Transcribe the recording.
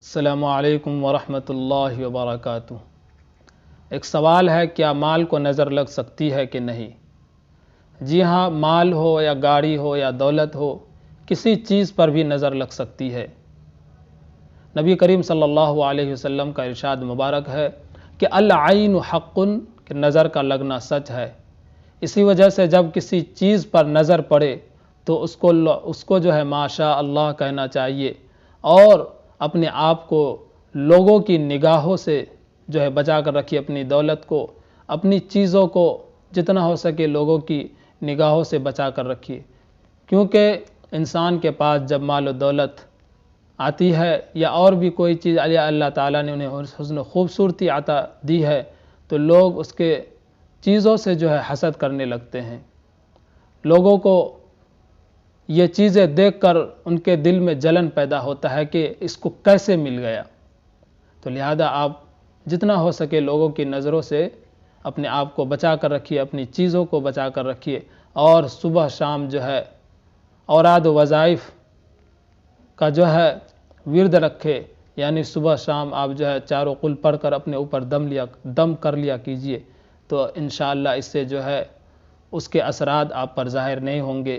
السلام علیکم ورحمۃ اللہ وبرکاتہ۔ ایک سوال ہے، کیا مال کو نظر لگ سکتی ہے کہ نہیں؟ جی ہاں، مال ہو یا گاڑی ہو یا دولت ہو، کسی چیز پر بھی نظر لگ سکتی ہے۔ نبی کریم صلی اللہ علیہ وسلم کا ارشاد مبارک ہے کہ العین حق، کہ نظر کا لگنا سچ ہے۔ اسی وجہ سے جب کسی چیز پر نظر پڑے تو اس کو جو ہے ماشاء اللہ کہنا چاہیے، اور اپنے آپ کو لوگوں کی نگاہوں سے جو ہے بچا کر رکھیے، اپنی دولت کو، اپنی چیزوں کو جتنا ہو سکے لوگوں کی نگاہوں سے بچا کر رکھیے، کیونکہ انسان کے پاس جب مال و دولت آتی ہے یا اور بھی کوئی چیز اللہ تعالیٰ نے انہیں حسن و خوبصورتی عطا دی ہے تو لوگ اس کے چیزوں سے جو ہے حسد کرنے لگتے ہیں۔ لوگوں کو یہ چیزیں دیکھ کر ان کے دل میں جلن پیدا ہوتا ہے کہ اس کو کیسے مل گیا۔ تو لہذا آپ جتنا ہو سکے لوگوں کی نظروں سے اپنے آپ کو بچا کر رکھیے، اپنی چیزوں کو بچا کر رکھیے، اور صبح شام جو ہے اوراد و وظائف کا جو ہے ورد رکھے، یعنی صبح شام آپ جو ہے چاروں قل پڑھ کر اپنے اوپر دم کر لیا کیجئے، تو انشاءاللہ اس سے جو ہے اس کے اثرات آپ پر ظاہر نہیں ہوں گے۔